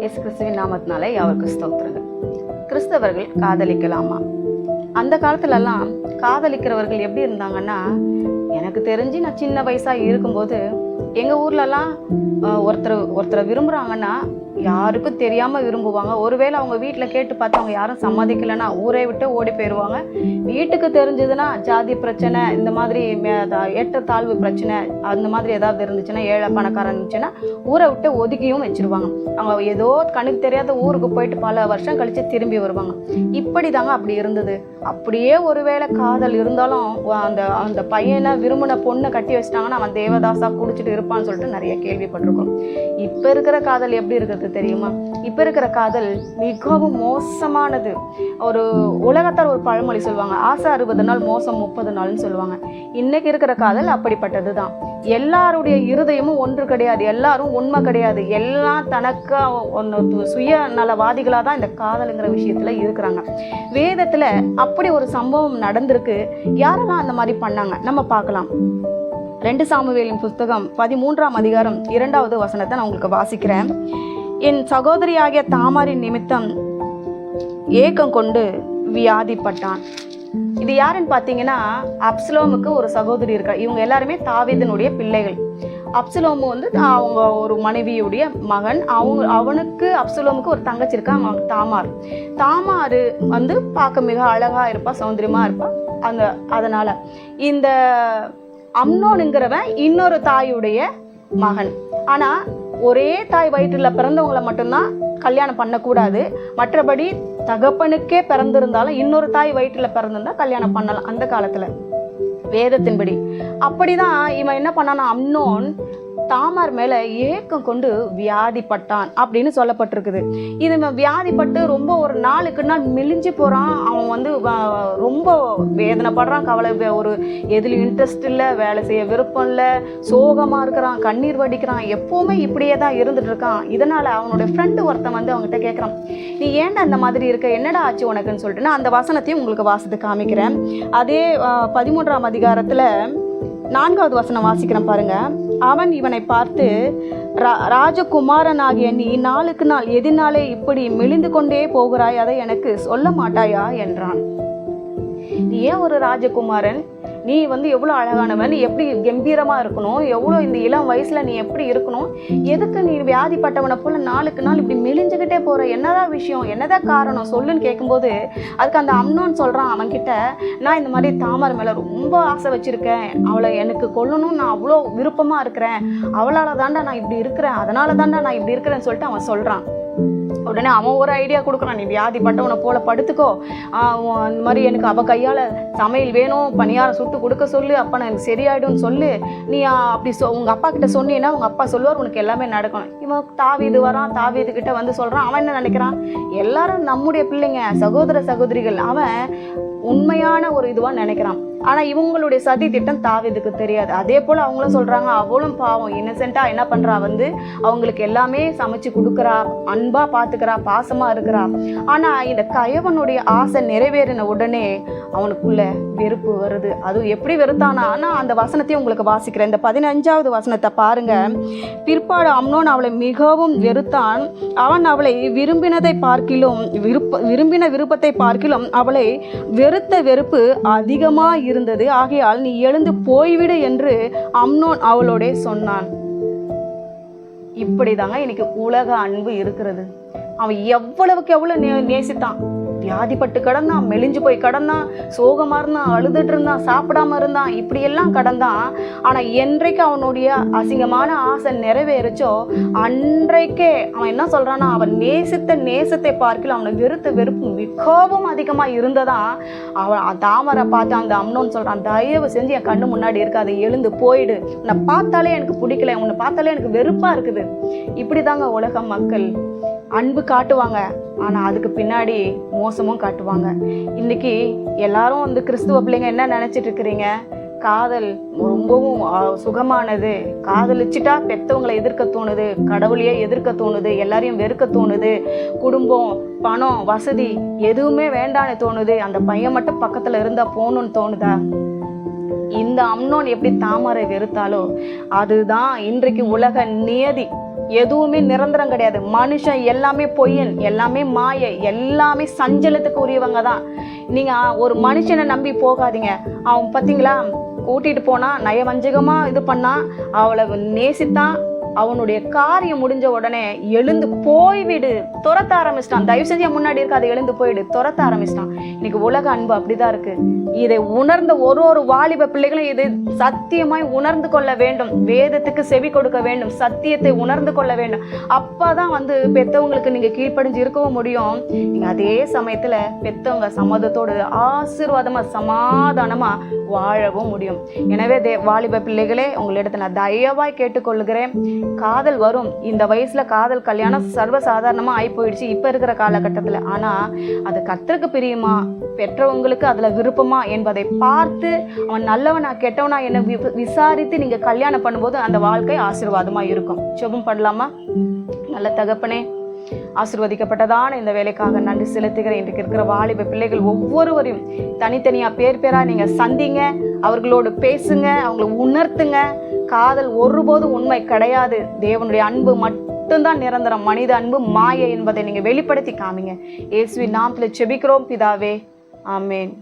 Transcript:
இயேசு கிறிஸ்துவின் நாமத்தினாலே அவருக்கு ஸ்தோத்திரங்கள். கிறிஸ்தவர்கள் காதலிக்கலாமா? அந்த காலத்துலலாம் காதலிக்கிறவர்கள் எப்படி இருந்தாங்கன்னா, எனக்கு தெரிஞ்சு நான் சின்ன வயசாக இருக்கும்போது எங்கள் ஊர்லலாம் ஒருத்தரை விரும்புகிறாங்கன்னா யாருக்கும் தெரியாமல் விரும்புவாங்க. ஒருவேளை அவங்க வீட்டில் கேட்டு பார்த்து அவங்க யாரும் சம்மதிக்கலைன்னா ஊரை விட்டு ஓடி போயிடுவாங்க. வீட்டுக்கு தெரிஞ்சதுன்னா ஜாதி பிரச்சனை, இந்த மாதிரி ஏற்றத்தாழ்வு பிரச்சனை, அந்த மாதிரி ஏதாவது இருந்துச்சுன்னா, ஏழை பணக்காரன் இருந்துச்சுன்னா ஊரை விட்டு ஒதுக்கியும் வச்சுருவாங்க. அவங்க ஏதோ கண்ணுக்கு தெரியாத ஊருக்கு போயிட்டு பல வருஷம் கழித்து திரும்பி வருவாங்க. இப்படி தாங்க அப்படி இருந்தது. அப்படியே ஒருவேளை காதல் இருந்தாலும் அந்த அந்த பையனை விரும்பின பொண்ணை கட்டி வச்சிட்டாங்கன்னா அவன் தேவதாசா குடிச்சிட்டு இருப்பான்னு சொல்லிட்டு நிறைய கேள்விப்பட்டிருக்கோம். இப்போ இருக்கிற காதல் எப்படி இருக்குது தெரியுமா? இப்போ இருக்கிற காதல் மிகவும் மோசமானது. ஒரு உலகத்தார் ஒரு பழமொழி சொல்லுவாங்க, ஆசை 60 நாள் மோசம் 30 நாள்னு சொல்லுவாங்க. இன்னைக்கு இருக்கிற காதல் அப்படிப்பட்டது தான். எல்லாருடைய இருதயமும் ஒன்று கிடையாது, எல்லாரும் உண்மை கிடையாது, எல்லாம் தனக்கு சுயநலவாதிகளாக தான் இந்த காதலுங்கிற விஷயத்துல இருக்கிறாங்க. வேதத்துல அப்படி ஒரு சம்பவம் நடந்திருக்கு. யாரெல்லாம் அந்த மாதிரி பண்ணாங்க நம்ம பார்க்கலாம். 2 சாமுவேலின் புஸ்தகம் 13ஆம் அதிகாரம் 2வது வசனத்தை நான் உங்களுக்கு வாசிக்கிறேன். என் சகோதரியாகிய தாமாரின் நிமித்தம் ஏக்கம் கொண்டு வியாதிப்பட்டான். இது யாருன்னு பார்த்தீங்கன்னா, அப்சலோமுக்கு ஒரு சகோதரி இருக்கா. இவங்க எல்லாருமே தாவீதினுடைய பிள்ளைகள். அப்சலோமு அவங்க ஒரு மனைவியுடைய மகன். அவனுக்கு அப்சலோமுக்கு ஒரு தங்கச்சி இருக்கா, தாமார் பார்க்க மிக அழகா இருப்பா, சௌந்தரியமா இருப்பா. அதனால இந்த அம்னோனுங்கிறவன் இன்னொரு தாயுடைய மகன். ஆனா ஒரே தாய் வயிற்றுல பிறந்தவங்களை மட்டும்தான் கல்யாணம் பண்ணக்கூடாது. மற்றபடி தகப்பனுக்கே பிறந்திருந்தாலும் இன்னொரு தாய் வயிற்றுல பிறந்திருந்தா கல்யாணம் பண்ணலாம் அந்த காலத்துல வேதத்தின்படி. அப்படிதான் இவன் என்ன பண்ணானா, அம்னோன் தாமார் மேல ஏக்கம் கொண்டு வியாதிப்பட்டான் அப்படின்னு சொல்லப்பட்டிருக்குது. இது வியாதிப்பட்டு ரொம்ப ஒரு நாளுக்கு நாள் மெலிஞ்சு போறான். அவன் ரொம்ப வேதனைப்படுறான், கவலை, ஒரு எதுல இன்ட்ரெஸ்ட் இல்லை, வேலை செய்ய விருப்பம் இல்லை, சோகமா இருக்கிறான், கண்ணீர் வடிக்கிறான், எப்பவுமே இப்படியே தான் இருந்துட்டு இருக்கான். இதனால அவனுடைய ஃப்ரெண்டு ஒருத்தன் அவங்ககிட்ட கேட்கறான், நீ ஏன்டா அந்த மாதிரி இருக்க, என்னடா ஆச்சு உனக்குன்னு சொல்லிட்டு நான் அந்த வசனத்தையும் உங்களுக்கு வாசித்து காமிக்கிறேன். அதே 13ஆம் அதிகாரத்துல 4வது வசனம் வாசிக்கிறேன் பாருங்க. அவன் இவனை பார்த்து, ராஜகுமாரனாகிய நீ நாளுக்கு நாள் எதினாலே இப்படி மெலிந்து கொண்டே போகிறாய், அதை எனக்கு சொல்ல மாட்டாயா என்றான். நீ ஏன் ஒரு ராஜகுமாரன், நீ எவ்வளோ அழகானவன், நீ எப்படி கம்பீரமாக இருக்கணும், எவ்வளோ இந்த இளம் வயசில் நீ எப்படி இருக்கணும், எதுக்கு நீ வியாதிப்பட்டவனை போல் நாளுக்கு நாள் இப்படி மெலிஞ்சுக்கிட்டே போகிற, என்னதான் விஷயம், என்னதான் காரணம் சொல்லுன்னு கேட்கும்போது அதுக்கு அந்த அம்னோன்னு சொல்கிறான் அவன்கிட்ட, நான் இந்த மாதிரி தாமார் மேலே ரொம்ப ஆசை வச்சுருக்கேன், அவளை எனக்கு கொல்லணும்னு நான் அவ்வளோ விருப்பமாக இருக்கிறேன், அவளால் தாண்டா நான் இப்படி இருக்கிறேன், அதனால தாண்டா நான் இப்படி இருக்கிறேன்னு சொல்லிட்டு அவன் சொல்கிறான். உடனே அவன் ஒரு ஐடியா கொடுக்குறான், நீ வியாதிப்பட்டவனை போல படுத்துக்கோ, இந்த மாதிரி எனக்கு அவள் கையால் சமையல் வேணும், பணியாரம் சுட்டு கொடுக்க சொல்லு, அப்போ நான் எனக்கு சரியாயிடும்னு சொல்லு, நீ அப்படி உங்கள் அப்பா கிட்ட சொன்னீன்னா உங்கள் அப்பா சொல்லுவார், உனக்கு எல்லாமே நடக்கணும். இவன் தாவீது வரான், தாவீது கிட்ட சொல்கிறான். அவன் என்ன நினைக்கிறான், எல்லாரும் நம்முடைய பிள்ளைங்க, சகோதர சகோதரிகள், அவன் உண்மையான ஒரு இதுவாக நினைக்கிறான். ஆனால் இவங்களுடைய சதி திட்டம் தாவீதுக்கு தெரியாது. அதே போல் அவங்களும் சொல்கிறாங்க, அவளும் பாவம் இன்னசென்ட்டாக என்ன பண்ணுறா, அவங்களுக்கு எல்லாமே சமைச்சு கொடுக்குறா, அன்பாக பார்த்துக்கிறா, பாசமாக இருக்கிறா. ஆனால் இந்த கயவனுடைய ஆசை நிறைவேறின உடனே அவனுக்குள்ள வெறுப்பு வருது. அதுவும் எப்படி வெறுத்தானா, நான் அந்த வசனத்தையும் உங்களுக்கு வாசிக்கிறேன். இந்த 15வது வசனத்தை பாருங்க. பிற்பாடு அம்னோன் அவளை மிகவும் வெறுத்தான். அவன் அவளை விரும்பின விருப்பத்தை பார்க்கிலும் அவளை வெறுத்த வெறுப்பு அதிகமாக இருந்தது. ஆகையால் நீ எழுந்து போய்விடு என்று அம்னோன் அவளோட சொன்னான். இப்படிதாங்க இன்னைக்கு உலக அன்பு இருக்கிறது. அவன் எவ்வளவுக்கு எவ்வளவு நேசித்தான், வியாதிப்பட்டு கடந்தான், மெலிஞ்சு போய் கடந்தான், சோகமா இருந்தான், அழுதுட்டு இருந்தான், சாப்பிடாம இருந்தான், இப்படியெல்லாம் கடந்தான். ஆனா என்றைக்கு அவனுடைய அசிங்கமான ஆசை நிறைவேறுச்சோ அன்றைக்கே அவன் என்ன சொல்றான்னா, அவன் நேசித்த நேசத்தை பார்க்கல அவனை வெறுத்த வெறுப்பு மிகவும் அதிகமா இருந்ததான். அவன் தாமரை பார்த்து அந்த அம்னோன்னு சொல்றான், தயவு செஞ்சு என் கண்ணு முன்னாடி இருக்காது, எழுந்து போயிடு, உன்னை பார்த்தாலே எனக்கு பிடிக்கல, உன்னை பார்த்தாலே எனக்கு வெறுப்பா இருக்குது. இப்படிதாங்க உலக மக்கள் அன்பு காட்டுவாங்க, ஆனால் அதுக்கு பின்னாடி மோசமும் காட்டுவாங்க. இன்னைக்கு எல்லாரும் கிறிஸ்துவ பிள்ளைங்க என்ன நினச்சிட்டு இருக்கிறீங்க, காதல் ரொம்பவும் சுகமானது, காதலிச்சுட்டா பெற்றவங்களை எதிர்க்க தோணுது, கடவுளையே எதிர்க்க தோணுது, எல்லாரையும் வெறுக்க தோணுது, குடும்பம், பணம், வசதி எதுவுமே வேண்டான்னு தோணுது, அந்த பையன் மட்டும் பக்கத்தில் இருந்தால் போகணுன்னு தோணுதா? இந்த அம்னோன் எப்படி தாமரை வெறுத்தாலோ அதுதான் இன்றைக்கு உலக நியதி. எதுவுமே நிரந்தரம் கிடையாது. மனுஷன் எல்லாமே பொய்யன், எல்லாமே மாயை, எல்லாமே சஞ்சலத்துக்கு உரியவங்க தான். நீங்க ஒரு மனுஷனை நம்பி போகாதீங்க. அவன் பார்த்தீங்களா, கூட்டிட்டு போனா நயவஞ்சகமா இது பண்ணா, அவளை நேசித்தான், அவனுடைய காரியம் முடிஞ்ச உடனே எழுந்து போய்விடு துரத்த ஆரம்பிச்சிட்டான். தயவு செஞ்சு முன்னாடி இருக்காது, எழுந்து போயிடு துரத்த ஆரம்பிச்சிட்டான். இன்னைக்கு உலக அன்பு அப்படிதான் இருக்கு. இதை உணர்ந்த ஒரு வாலிப பிள்ளைகளும் இது சத்தியமாய் உணர்ந்து கொள்ள வேண்டும். வேதத்துக்கு செவி கொடுக்க வேண்டும், சத்தியத்தை உணர்ந்து கொள்ள வேண்டும். அப்பதான் பெத்தவங்களுக்கு நீங்க கீழ்ப்படிஞ்சு இருக்கவும் முடியும். நீங்க அதே சமயத்துல பெத்தவங்க சம்மதத்தோடு ஆசீர்வாதமா சமாதானமா வாழவும் முடியும். எனவே வாலிப பிள்ளைகளே, உங்களிடத்துல நான் தயவாய் கேட்டுக்கொள்கிறேன். காதல் வரும். இந்த வயசுல காதல் கல்யாணம் சர்வசாதாரணமா ஆகி போயிடுச்சு இப்ப இருக்கிற காலகட்டத்துல. ஆனா அது கர்த்தருக்கு பிரியுமா, பெற்றவங்களுக்கு அதுல விருப்பமா என்பதை பார்த்து அவன் நல்லவனா கெட்டவனா என்ன விசாரித்து நீங்க கல்யாணம் பண்ணும்போது அந்த வாழ்க்கை ஆசீர்வாதமா இருக்கும். ஜெபம் பண்ணலாமா? நல்ல தகப்பனே, ஆசீர்வதிக்கப்பட்டதான இந்த வேலைக்காக நன்றி செலுத்துகிறேன். இன்றைக்கு இருக்கிற வாலிப பிள்ளைகள் ஒவ்வொருவரையும் தனித்தனியா பேரா நீங்க சந்திங்க, அவர்களோடு பேசுங்க, அவங்களை உணர்த்துங்க. காதல் ஒருபோதும் உண்மை கிடையாது. தேவனுடைய அன்பு மட்டும்தான் நிரந்தரம். மனித அன்பு மாயை என்பதை நீங்க வெளிப்படுத்தி காமிங்க. இயேசுவின் நாமத்தில் ஜெபிக்கிறோம் பிதாவே, ஆமென்.